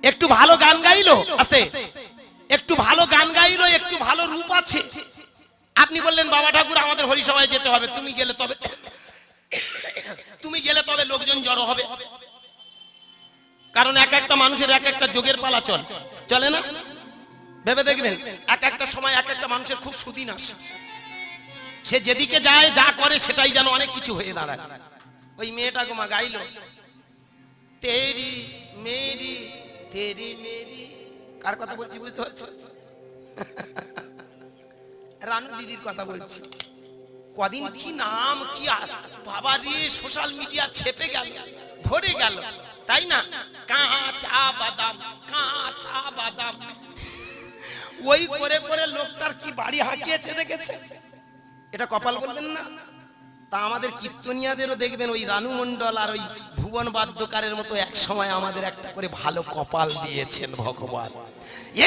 একটু ভালো গান গাইলো, আস্তে, একটু ভালো গান গাইলো, একটু ভালো রূপ আছে, আপনি বললেন বাবা ঠাকুর আমাদের হরিসভায় যেতে হবে, তুমি গেলে তবে লোকজন জড়ো হবে। কারণ এক একটা মানুষের এক একটা যোগের পালা চলে না। ভেবে দেখবেন এক একটা সময় এক একটা মানুষের খুব সুদিন আসে, সে যেদিকে যায় যা করে সেটাই যেন অনেক কিছু হয়ে দাঁড়ায়। ওই মেয়েটা গোমা গাইলো, তেরি মেরি তেরি মেরি, কার কথা বলছি বুঝতে পারছো? রানু দিদির কথা বলছি। কদিন কি নাম কি বাবা রে, সোশ্যাল মিডিয়া ছেপে গেল, ভরে গেল, তাই না? কাঁচা বাদাম, কাঁচা বাদাম, ওই করে করে লোকটার কি বাড়ি হাঁকিয়েছে দেখেছে। এটা কপাল বলবেন না? তা আমাদের কীর্তনিয়াদেরও দেখবেন ওই রানু মণ্ডল আর ওই ভুবন বাদ্যকারের মতো এক সময় আমাদের একটা করে ভালো কপাল দিয়েছেন ভগবান।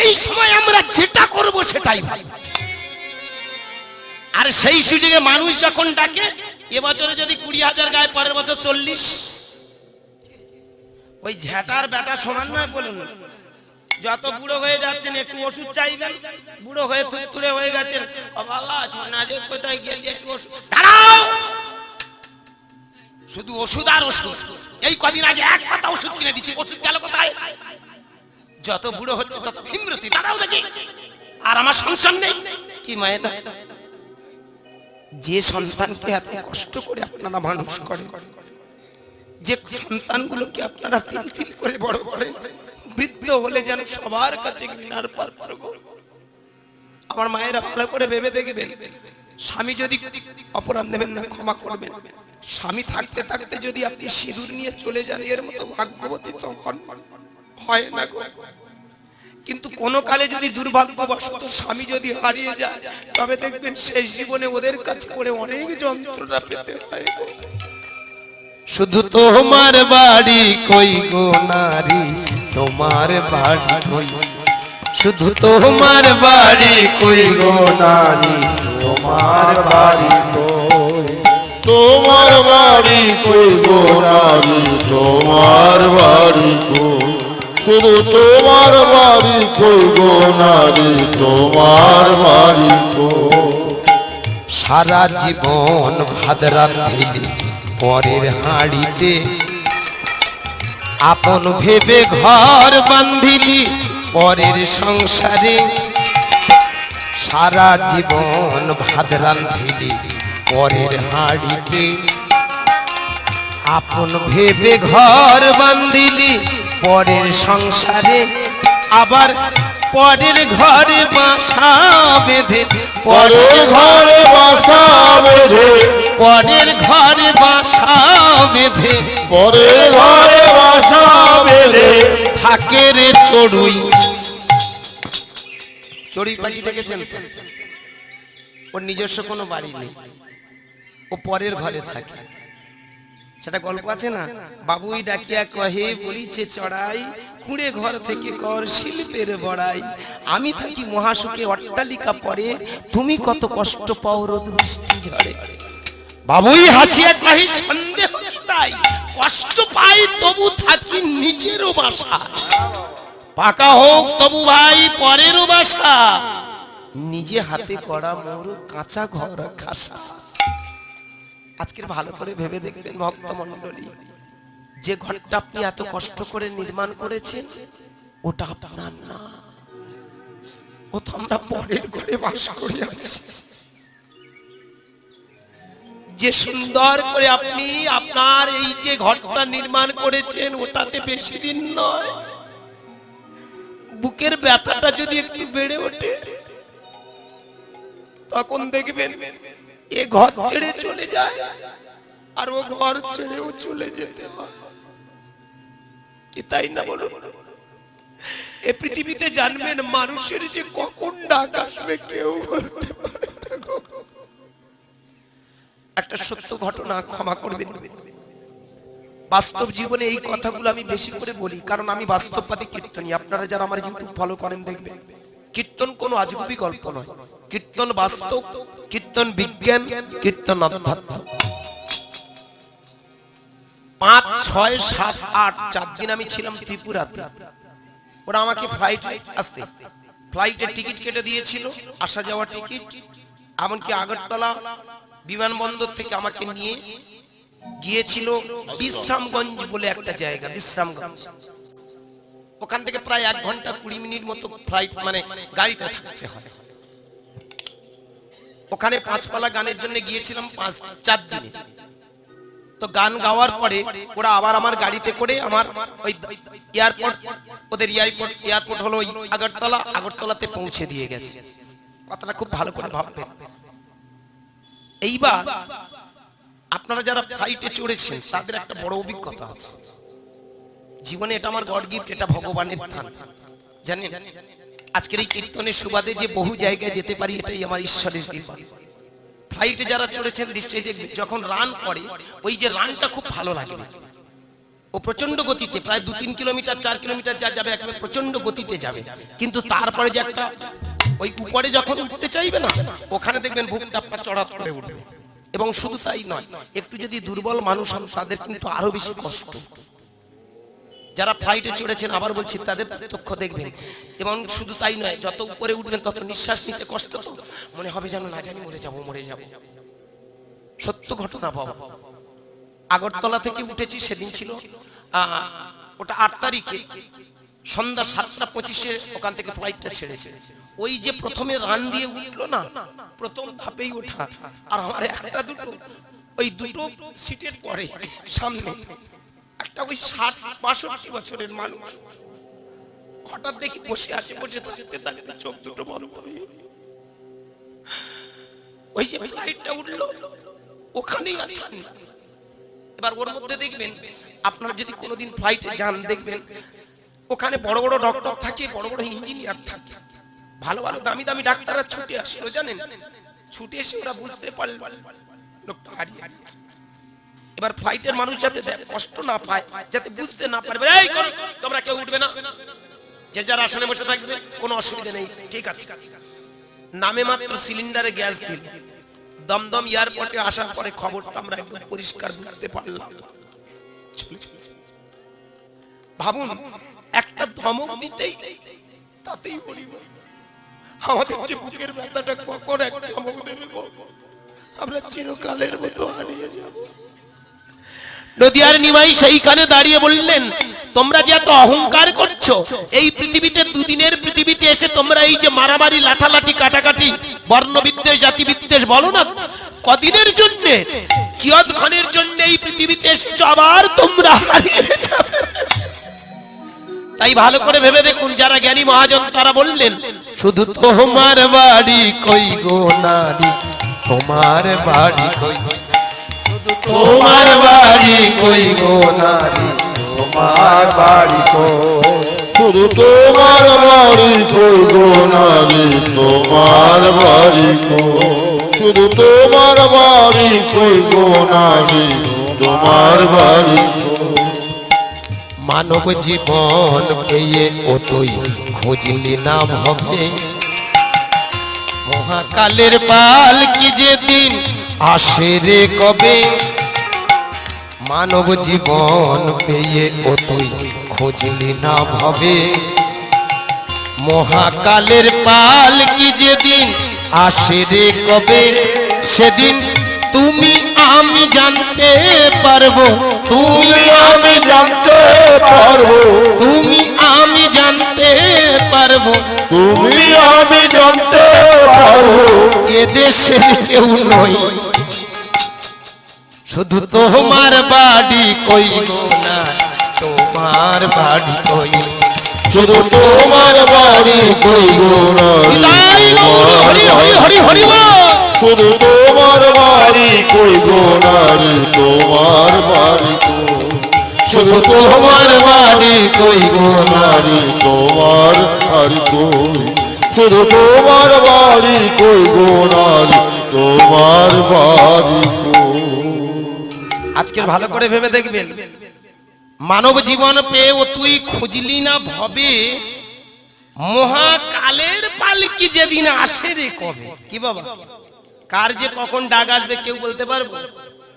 এই সময় আমরা যেটা করব সেটাই ভাই। আর সেই সুযোগে মানুষ যখন ডাকে, এবছরে যদি 20,000 গায়ে, পরের বছর 40, ওই ঝ্যাটার বেটা সমান নয় বলুন। যত বুড়ো হয়ে যাচ্ছেন একটু ওষুধ চাইবেন, বুড়ো হয়ে তুলে হয়ে গেছেন, ও বাবা সোনা রে কোথায় গেলে একটু ওষুধ, দাঁড়াও, শুধু ওষুধ আর ওষুধ। এই কদিন আগে এক পাতা ওষুধ কিনে দিচ্ছি, ওষুধ গেল কোথায়? যত বুড়ো হচ্ছে তত বিমৃতি, দাঁড়াও দেখি। আর আমার সংসার নেই কি মায়ের না? যে সন্তানকে এত কষ্ট করে আপনারা মানুষ করেন, যে সন্তানগুলোকে আপনারা তিল তিল করে বড় করেন, বৃদ্ধ হলে যেন সবার কাছে ঘৃণার পাত্র। আমার মায়েরা ভালো করে ভেবে দেখবেন, স্বামী যদি অপরাধ নেবেন না, ক্ষমা করবেন। স্বামী থাকতে থাকতে যদি আপনি সিঁদুর নিয়ে চলে যান, এর মতো ভাগ্যবতী তো হয় না গো। কিন্তু কোন কালে যদি দুর্ভাগ্যবশত স্বামী যদি হারিয়ে যায়, তবে দেখবেন শেষ জীবনে ওদের কাছে করে অনেক যন্ত্রণা পেতে হয়। শুধু তোমার বাড়ি কই গো নারী, তোমার বাড়ি কই, শুধু তোমার বাড়ি কই গো নারী, তোমার বাড়ি কই, তোমার বাড়ি কই গো নারী, তোমার বাড়ি কই, শুধু তোমার বাড়ি কই গো নারী, তোমার বাড়ি কই। সারা জীবন ভাত রাঁধিলি পরের হাঁড়িতে, আপন ভেবে ঘর বাঁধিলি পরের সংসারে। সারা জীবন ভাত রাঁধিলি পরের হাঁড়িতে, আপন ভেবে ঘর বাঁধিলি পরের সংসারে। আবার পরের ঘরে বাসা বেঁধে, পরের ঘরে বাসা বেঁধে, পরের ঘরে বাসা বেঁধে, পরের ঘরে বাসা বেঁধে থাকে রে চড়ুই। চড়ুই পাখি দেখেছেন? ওর নিজস্ব কোনো বাড়ি নেই, ও পরের ঘরে থাকে। সেটা গল্প আছে না, বাবুই ডাকিয়া কহে বলিছে চড়াই, কুঁড়ে ঘর থেকে কর শিল্পের বড়াই। আমি থাকি মহাসুখে অট্টালিকা পরে, তুমি কত কষ্ট পাও রোদ বৃষ্টি ঝড়ে। বাবুই হাসিয়া কহে সন্দেহ কি তাই, কষ্ট পাই তবু থাকি নিজেরও বাসা। পাকা হোক তবু ভাই পরেরও বাসা, নিজে হাতে করা মোর কাঁচা ঘর খাসা। আজকের ভালো করে ভেবে দেখবেন ভক্ত মণ্ডলী, যে ঘরটা আপনি এত কষ্ট করে নির্মাণ করেছেন ওটা আপনার না, ও তো আমরা পরের ঘরে বাস করে আছি। যে সুন্দর করে আপনি আপনার এই যে ঘরটা নির্মাণ করেছেন, ওটাতে বেশি দিন নয়, বুকের ব্যথাটা যদি একটু বেড়ে ওঠে, তখন দেখবেন এ ঘর ছেড়ে চলে যায়, আর ও ঘর ছেড়েও চলে যেতে হয় কি, তাই না বলো? এ পৃথিবীতে জানবেন মানুষের যে কখন ডাক আসবে কেউ বলতে পারে না। একটা সত্য ঘটনা, ক্ষমা করবেন, বাস্তব জীবনে এই কথাগুলো আমি বেশি করে বলি, কারণ আমি বাস্তববাদী কীর্তনী। আপনারা যারা আমার ইউটিউব ফলো করেন দেখবেন, কীর্তন কোনো আজগুবি গল্প নয়, কীর্তন বাস্তব, কীর্তন বিজ্ঞান, কীর্তন অধ্যাত্ম। 5, 6, 7, 8 4 দিন আমি ছিলাম ত্রিপুরাতে। ওরা আমাকে ফ্লাইটের টিকিট কেটে দিয়েছিল, আসা যাওয়ার টিকিট। এমনকি আগরতলা বিমানবন্দর থেকে আমাকে নিয়ে গিয়েছিল বিশ্রামগঞ্জ বলে একটা জায়গা, বিশ্রামগঞ্জ। ওখান থেকে প্রায় 1 ঘন্টা 20 মিনিট মতো ফ্লাইট মানে গাড়িতে থাকতে হয়। ওখানে 5 পালা গানের জন্য গিয়েছিলাম 4 দিনে। তো গান গাওয়ার পরে ওরা আবার আমার গাড়িতে করে আমার ওই এয়ারপোর্ট, ওদের এয়ারপোর্ট হলো ওই আগরতলাতে পৌঁছে দিয়ে গেছে। কথাটা খুব ভালো করে ভাববেন। এইবার আপনারা যারা ফ্লাইটে চড়েছেন তাদের একটা বড় অভিজ্ঞতা আছে জীবনে। এটা আমার গড গিফট, এটা ভগবানের দান। জানেন, আজকের এই কীর্তনের সুবাদে যে বহু জায়গায় যেতে পারি, এটাই আমার ঈশ্বরের কৃপা। ফ্লাইটে যারা চড়েছেন নিশ্চয়ই দেখবেন, যখন রান করে ওই যে রানটা খুব ভালো লাগে। ও প্রচন্ড গতিতে প্রায় 2-3 কিলোমিটার 4 কিলোমিটার যা যাবে একেবারে প্রচন্ড গতিতে যাবে। কিন্তু তারপরে যে একটা ওই উপরে যখন উঠতে চাইবে না, ওখানে দেখবেন বুকটা আপনার চড়াত করে উঠবে। এবং শুধু তাই নয়, একটু যদি দুর্বল মানুষ হন তাদের কিন্তু আরো বেশি কষ্ট। যারা ফ্লাইটে চড়েছেন আবার বলছি তাদের প্রত্যক্ষ দেখবেন। এবং শুধু তাই নয়, যত উপরে উঠবেন তত নিঃশ্বাস নিতে কষ্ট, তো মনে হবে যেন না জানি মরে যাব। সত্য ঘটনা বাবা। আগরতলা থেকে উঠেছি, সেদিন ছিল ওটা 8 তারিখে সন্ধ্যা 7:25 ওখান থেকে ফ্লাইটটা ছেড়েছে। ওই যে প্রথমে রান দিয়ে উঠলো না, প্রথম ধাপেই ওঠা। আর আমার একটা দুটো ওই দুটো সিটের পরে সামনে একটা ওই 60-62 বছরের মানুষ হঠাৎ দেখি বসে আছে, বসে থাকতে চোখ দুটো বন্ধ হয়ে ওই যে ফ্লাইটটা উঠলো ওখানেই আর ঠান্ডা। এবার ওর মধ্যে দেখবেন, আপনারা যদি কোনোদিন ফ্লাইটে যান দেখবেন ওখানে বড় বড় ডক্টর থাকে, বড় বড় ইঞ্জিনিয়ার থাকে, ভালো ভালো দামি দামি ডাক্তাররা ছুটে আসলো। জানেন, ছুটে এসে ওরা বুঝতে পারল লোকটা হারিয়ে গেছে। এবার ফ্লাইটের মানুষ যাতে কষ্ট না পায়, যাতে বুঝতে না পারবে, এই তোমরা কেউ উঠবে না, যে যারা আসনে বসে থাকবে, কোনো অসুবিধা নেই, ঠিক আছে। নামে মাত্র সিলিন্ডারে গ্যাস দিল। দমদম এয়ারপোর্টে আসার পরে খবরটা আমরা একদম পরিষ্কার বুঝতে পারলাম। ভাবুন, একটা ধমক দিতেই তাতেই আমাদের যে বুকের ব্যথাটা কখন এক ধমক দেবে, আমরা চিরকালের মতো হারিয়ে যাব। নদিয়ার নিমাই সেইখানে দাঁড়িয়ে বললেন, তোমরা যে এত অহংকার করছো, এই পৃথিবীতে দুদিনের পৃথিবীতে এসে তোমরা এই যে মারামারি, লাঠালাঠি, কাটাকাটি, বর্ণবিদ্বেষ, জাতিবিদ্বেষ বলো না, কদিনের জন্য, কিয়ৎক্ষণের জন্য এই পৃথিবীতে এসেছো, আবার তোমরা হারিয়ে যাবে। তাই ভালো করে ভেবে দেখুন, যারা জ্ঞানী মহাজন তারা বললেন, শুধু তোমার বাড়ি কই গো নারী, তোমার বাড়ি কই, তোমার বাড়ি কই গো নারী, তোমার বাড়ি কই, শুধু তোমার বাড়ি কই গো নারী, তোমার বাড়ি কই, শুধু তোমার বাড়ি কই গো নারী, তোমার বাড়ি কই। মানব জীবন পেয়ে ও তুই খুঁজলি না ভবে, মহাকালের পাল কি যেদিন আসে রে কবে। মানব জীবন পেয়ে ও তুই খুঁজলি না ভবে, মহাকালের পাল কি যেদিন আসে রে কবে। সেদিন তুমি আমি জানতে পারবো, তুমি আমি জানতে পারবো, তুমি আমি জানতে পারবো, তুমি আমি জানতে পারবো, এদেশে কেউ নই, শুধু তোমার বাড়ি কই গো না, তোমার বাড়ি কই, শুধু তোমার বাড়ি কই গো নারী, হরি হরি হরি হরি বল। শুধু তোমার বাড়ি কই গো নারী, তোমার বাড়ি কই, শুধু তোমার বাড়ি কই গো নারী, তোমার বাড়ি কই, শুধু তোমার বাড়ি কই গো নারী, তোমার বাড়ি কই। আজকের ভালো করে ভেবে দেখবেন, মানব জীবন পেয়ে ও তুই খুঁজলি না ভবে, মহাকালের পালকি যেদিন আসে রে কবে। কি বাবা, কার যে কখন ডাক আসবে কেউ বলতে পারবো?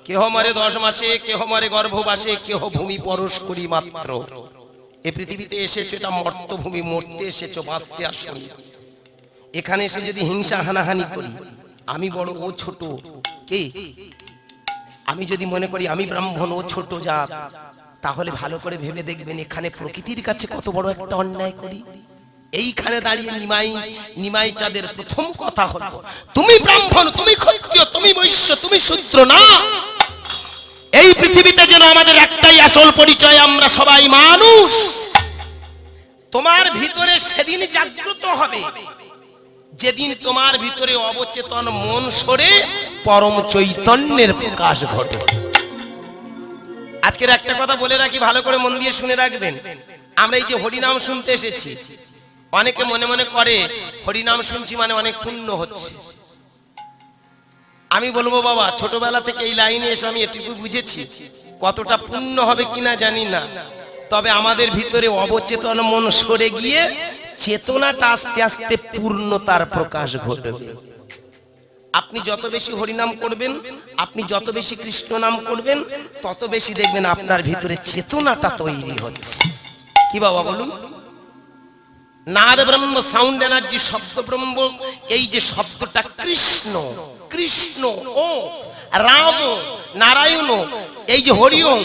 কেহ মরে 10 মাসে, কেহ মরে গর্ভবাসে, কেহ ভূমি পরশ করি মাত্র। এই পৃথিবীতে এসেছো এটা মর্তভূমি, মরতে এসেছো, বাঁচতে আসনি। এখানে এসে যদি হিংসা হানাহানি করি, আমি বড় ও ছোট, কে আমি যদি মনে করি আমি ব্রাহ্মণ ও ছোট জাত, তাহলে ভালো করে ভেবে দেখবেন এখানে প্রকৃতির কাছে কত বড় একটা অন্যায় করি। এইখানে দাঁড়িয়ে নিমাই চাঁদের প্রথম কথা হলো, তুমি ব্রাহ্মণ, তুমি ক্ষত্রিয়, তুমি বৈশ্য, তুমি শূদ্র না। এই পৃথিবীতে যেন আমাদের একটাই আসল পরিচয়, আমরা সবাই মানুষ। তোমার ভিতরে সেদিন জাগ্রত হবে যেদিন তোমার ভিতরে অবচেতন মন সরে পরম চৈতন্যের প্রকাশ ঘটে। আজকের একটা কথা বলে রাখি, ভালো করে মন দিয়ে শুনে রাখবেন। আমরা এই যে হরিনাম শুনতে এসেছি, অনেকে মনে মনে করে হরিনাম শুনছি মানে অনেক পুণ্য হচ্ছে। আমি বলবো বাবা, ছোটবেলা থেকে এই লাইনে এসে আমি এটুকু বুঝেছি, কতটা পুণ্য হবে কিনা জানি না, তবে আমাদের ভিতরে অবচেতন মন সরে গিয়ে চেতনাটা আস্তে আস্তে পূর্ণতার প্রকাশ ঘটবে। আপনি যত বেশি হরিনাম করবেন, আপনি যত বেশি কৃষ্ণ নাম করবেন, তত বেশি দেখবেন আপনার ভিতরে চেতনাটা তৈরি হচ্ছে। কি বাবা বলুন? নাদ ব্রহ্ম, সাউন্ড এনার্জি, শব্দ ব্রহ্ম, এই যে শব্দটা কৃষ্ণ, কৃষ্ণ ও রাম, নারায়ণ, এই যে হরি ওম,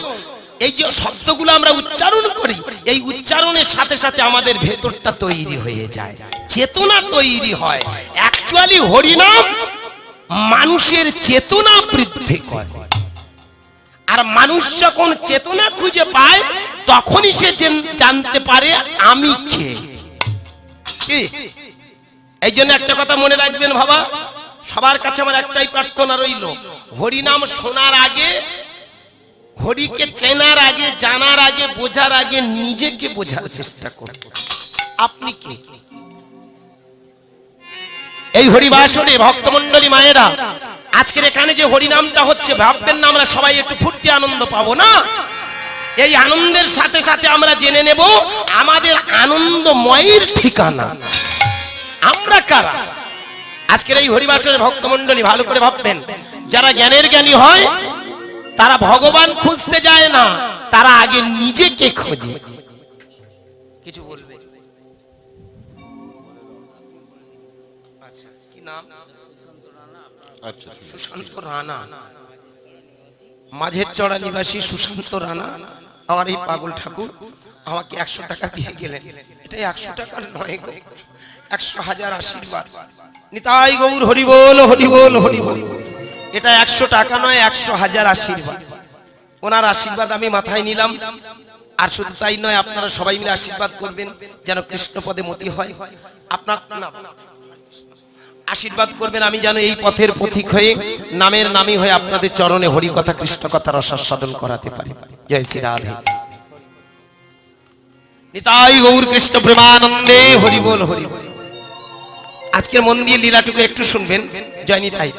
এই যে শব্দগুলো আমরা উচ্চারণ করি, এই উচ্চারণের সাথে সাথে আমাদের ভেতরটা তৈরি হয়ে যায়, চেতনা তৈরি হয়। অ্যাকচুয়ালি হরিনাম মানুষের চেতনা বৃদ্ধি করে। আর মানুষ যখন চেতনা খুঁজে পায়, তখনই সে জানতে পারে আমি কে। এই জন্য একটা কথা মনে রাখবেন বাবা, সবার কাছে আমার একটাই প্রার্থনা রইল, হরিনাম শোনার আগে, হরিকে চেনার আগে, জানার আগে, বোঝার আগে নিজেকে বোঝার চেষ্টা করুন, আপনি কে। এই হরিবাসরে ভক্তমন্ডলী মায়েরা, আজকের এখানে যে হরিনামটা হচ্ছে, ভাববেন না আমরা সবাই একটু ফুর্তি আনন্দ পাবো না। এই আনন্দের সাথে সাথে আমরা জেনে নেব আমাদের আনন্দময়ের ঠিকানা, আমরা কারা। আজকের এই হরিবাসরে ভক্তমন্ডলী ভালো করে ভাববেন, যারা জ্ঞানের জ্ঞানী হয় তারা ভগবান খুঁজতে যায় না, তারা আগে নিজেকে খোঁজে। কিছু বলবে? আচ্ছা, কি নাম? আচ্ছা, সুশান্ত রানা, মাঝের চড়া নিবাসী সুশান্ত রানা। আমার এই পাগল ঠাকুর আমাকে 100 টাকা দিয়ে গেলেন। এটা 100 টাকার নয় গো, 100,000 আশীর্বাদ। নিতাই গৌর হরি বল, হরি বল, হরি বল। এটা 100 টাকা নয়, 100,000 আশীর্বাদ। ওনার আশীর্বাদ আমি মাথায় নিলাম। আর শুধু তাই নয়, আপনারা সবাই মিলে আশীর্বাদ করবেন যেন কৃষ্ণ পদে মতি হয়। আপনার আশীর্বাদ করবেন আমি যেন এই পথের পথিক হয়ে, নামের নামী হয়ে আপনাদের চরণে হরি কথা, কৃষ্ণ কথার আস্বাদন করাতে পারি। জয় শ্রী রাধে। নিতাই গৌর কৃষ্ণ প্রেমানন্দে, হরি বল, হরি বল। আজকের মন দিয়ে লীলাটুকু একটু শুনবেন। জয় নিতাই।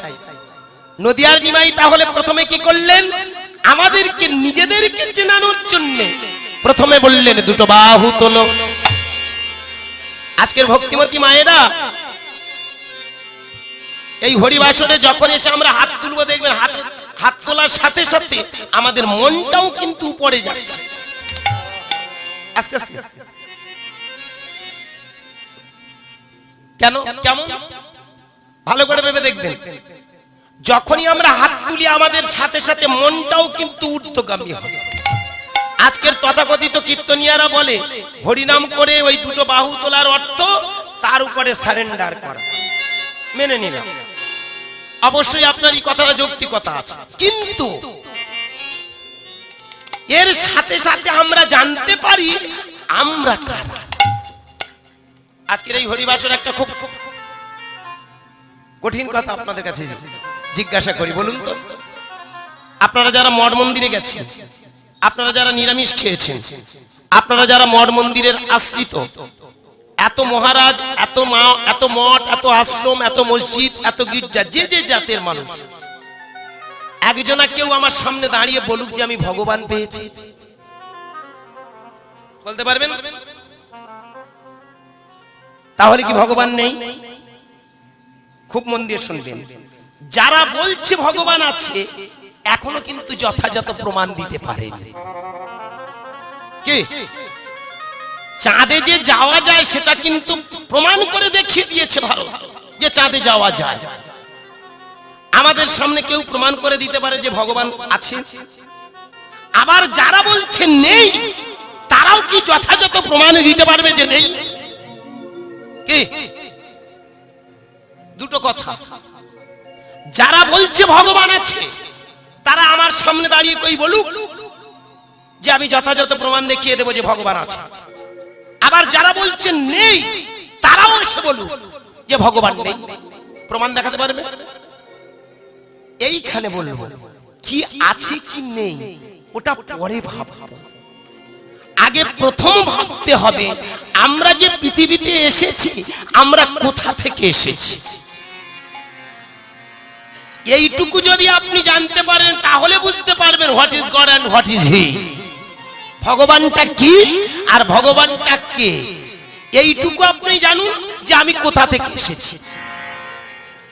নদিয়ার নিমাই তাহলে প্রথমে কি করলেন? আমাদেরকে নিজেদেরকে চেনানোর জন্য প্রথমে বললেন দুটো বাহু তোলো। আজকের ভক্তিমতী মায়েরা, এই হরিবাসরে যখন এসে আমরা হাত তুলবো, দেখবেন হাত তোলার সাথে সাথে আমাদের মনটাও কিন্তু উপরে যাচ্ছে আস্তে আস্তে। কেন? কেমন? ভালো করে ভেবে দেখবেন, যখনই আমরা হাত তুলি আমাদের সাথে সাথে মনটাও কিন্তু ঊর্ধ্বগামী হয়। আজকের তথাকথিত কীর্তনিয়ারা বলে হরিনাম করে ওই দুটো বাহু তোলার অর্থ তার উপরে সারেন্ডার করা। মেনে নিলাম, অবশ্যই আপনার এই কথাটা যৌক্তিকতা আছে, কিন্তু এর সাথে সাথে আমরা জানতে পারি আমরা কারা। আজকের এই হরিবাসর একটা খুব কঠিন কথা আপনাদের কাছে জিজ্ঞাসা করি, বলুন তো, আপনারা যারা মঠ মন্দিরে গেছেন, আপনারা যারা নিরামিষ খেয়েছেন, আপনারা যারা মঠ মন্দিরের আশ্রিত, এত মহারাজ, এত মা, এত মঠ, এত আশ্রম, এত মসজিদ, এত গির্জা, যে যে জাতের মানুষ, একজনা কেউ আমার সামনে দাঁড়িয়ে বলুক যে আমি ভগবান পেয়েছি? বলতে পারবেন? তাহলে কি ভগবান নেই? খুব মন দিয়ে শুনবেন, যারা বলছে ভগবান আছে এখনো কিন্তু যথাযথ প্রমাণ দিতে পারেনি। কি চাঁদে যে যাওয়া যায় সেটা কিন্তু প্রমাণ করে দেখিয়ে দিয়েছে ভারত যে চাঁদে যাওয়া যায়। আমাদের সামনে কেউ প্রমাণ করে দিতে পারে যে ভগবান আছে? আবার যারা বলছে নেই তারাও কি যথাযথ প্রমাণ দিতে পারবে যে নেই? কি দুটো কথা। যারা বলছে ভগবান আছে তারা আমার সামনে দাঁড়িয়ে কই বলুক যে আমি যথাযথ প্রমাণ দেখিয়ে দেবো যে ভগবান আছে। আবার যারা বলছে নেই তারাও এসে বলুক যে ভগবান নেই, প্রমাণ দেখাতে পারবে? এইখানে বলবো কি আছে কি নেই ওটা পরে ভাববো, আগে প্রথম ভাবতে হবে আমরা যে পৃথিবীতে এসেছি আমরা কোথা থেকে এসেছি। এইটুকু যদি আপনি জানতে পারেন তাহলে বুঝতে পারবেন what is God and what is he, ভগবানটা কি আর ভগবানটা কে। এইটুকু আপনি জানুন যে আমি কোথা থেকে এসেছি।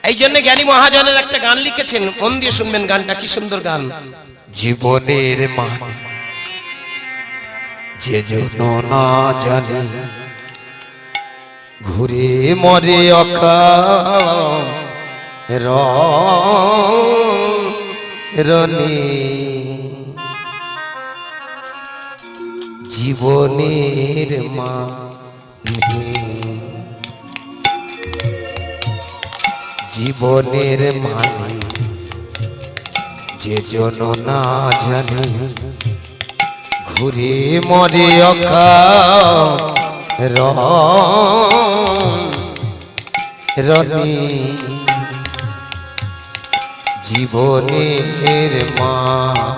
এই জন্য জ্ঞানী মহাজনের একটা গান লিখেছেন, মন দিয়ে শুনবেন গানটা, কি সুন্দর গান। জীবনের মানে যে জন্য না জানে ঘুরে মরে রনি, জীবনের মানে জীবনের মানে যে জন না জানে ঘুরে মরে রনি, জীবনের মানে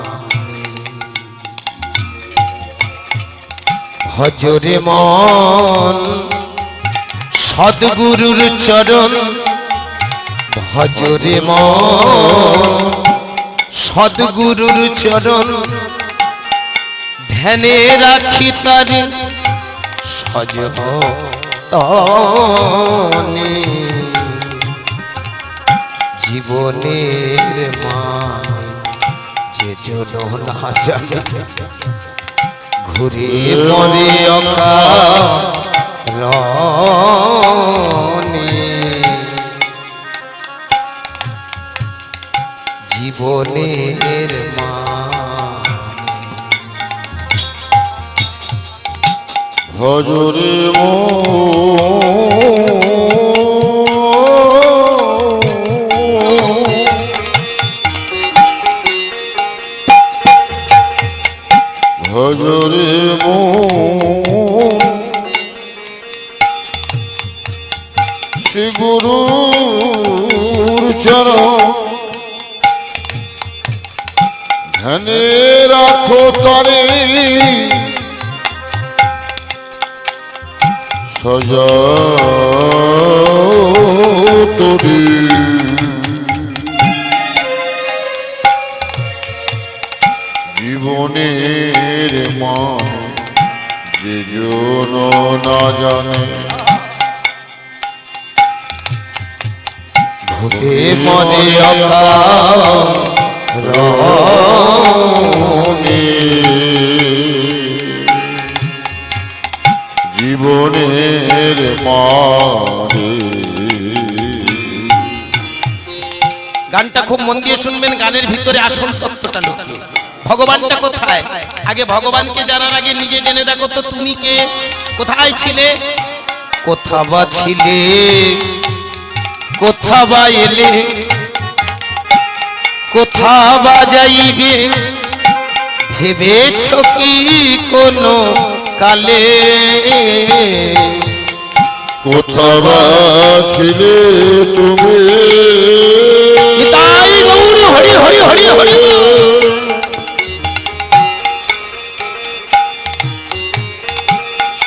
ভজরে মন সদ্গুরুর চরণ, ভজরে মন সদ্গুরুর চরণ, ধ্যানে রাখি তারে সযতনে, জীবনের মানে যে জন না জানে ঘুরে মরে রনি, জীবনের ভজরে ভজরে শ্রী গুরুর চরণ, ধ্যানে রাখো তারে সযতনে, জীবনের মানে যে জন না জানে ঘুরে মরে রনি, জীবনের মানে। গানটা খুব মন দিয়ে শুনবেন, গানের ভিতরে আসল সত্যটা লুকিয়ে। ভগবানটা কোথায়? আগে ভগবানকে জানার আগে নিজে জেনে দেখো তো তুমি কে, কোথায় ছিলে, কোথা বা ছিলে, কোথা বা এলে, কোথা বা যাইবে, ভেবেছ কি কোনো কালে, কোথা বা ছিলে তুমি, তাই গৌর হরি হরি হরি হরি,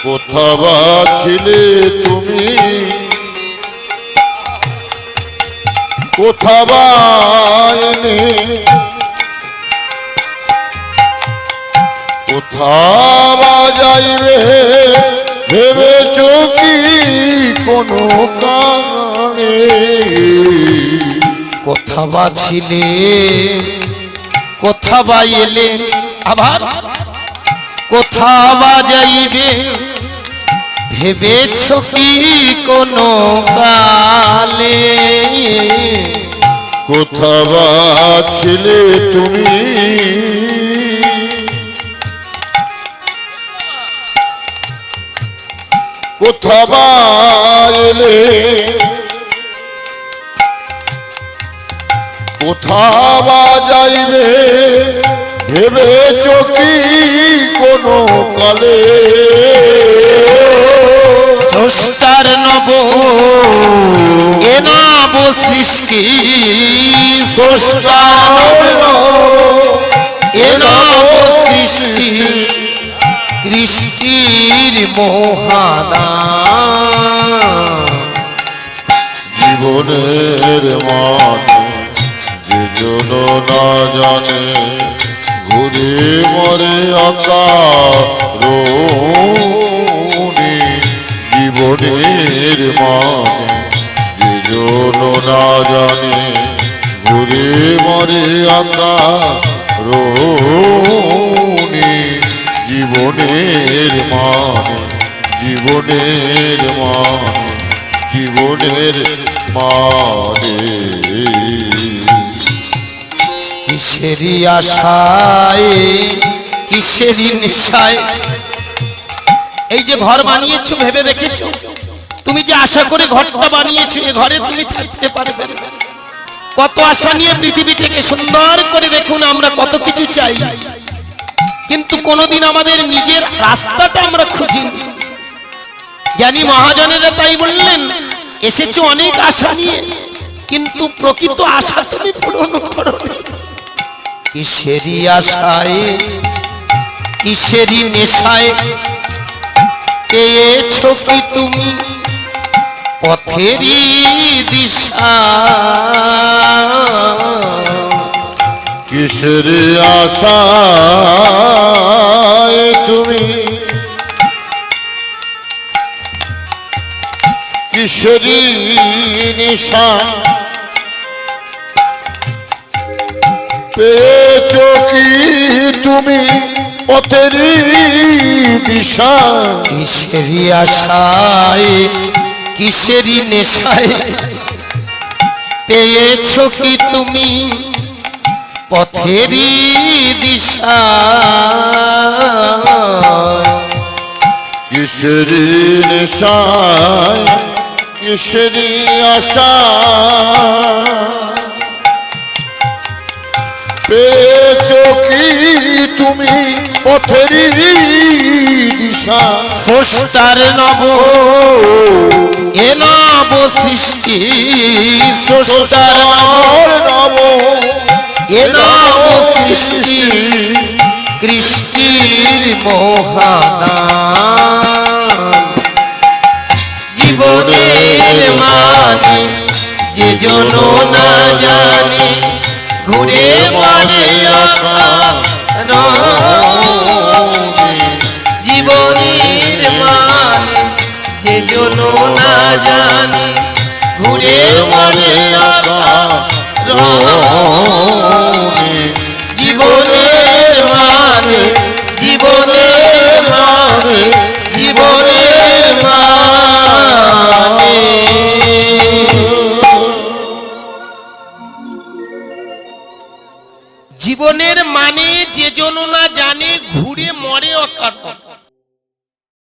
কোথা বা ছিলে তুমি, কোথা বা এলে, কোথা বা যাইবে, ভেবেছ কি কোনো কারণে, কোথা বা ছিলে, কোথা বা এলে, আবার কোথা বা যাইবে, ভেবেছ কি কোনো কালে কোথাবা ছিলে তুমি কোথাবা এলে কোথাবা যাইবে ভেবেছ কি কোনো কালে স্রষ্টার নব এ নব সৃষ্টি স্রষ্টার নব এ নব সৃষ্টি কৃষ্টির মহাদান জীবনের মানে যে জন না জানে ঘুরে মরে অকারণে জীবনের মানে যে জন না জানে ঘুরে মরে অকারণে জীবনের মানে জীবনের মানে জীবনের মানে কিসেরই আশায় কিসেরই নেশায় এই যে ঘর বানিয়েছো ভেবে রেখেছো তুমি যে আশা করে ঘরটা বানিয়েছো এ ঘরে তুমি থাকতে পারবে না। কত আশা নিয়ে পৃথিবী থেকে সুন্দর করে দেখুন আমরা কত কিছু চাই কিন্তু কোনোদিন আমাদের নিজের রাস্তাটা আমরা খুঁজিনি। জ্ঞানী মহাজনেরা তাই বললেন এসেছো অনেক আশা নিয়ে কিন্তু প্রকৃত আশা তুমি পূরণ করো কিসেরই আশায় কিসেরই নেশায় পেয়েছো কি তুমি পথেরই দিশা কিসের আশায় তুমি কিসেরই নিশা পেয়েছো কি তুমি পথেরই দিশা কিসেরই আশায় কিসেরই নেশায় পেয়েছো কি তুমি পথেরই দিশা কিসেরই নেশায় কিসেরই আশা পেয়েছো কি তুমি পথেরই দিশা স্রষ্টার নব এ নব সৃষ্টি স্রষ্টার নব এ নব সৃষ্টি কৃষ্টির মহাদান জীবনের মানে যে জন না জানে ঘুরে মরে জীবনের মানে যে জন না জানে ঘুরে মরে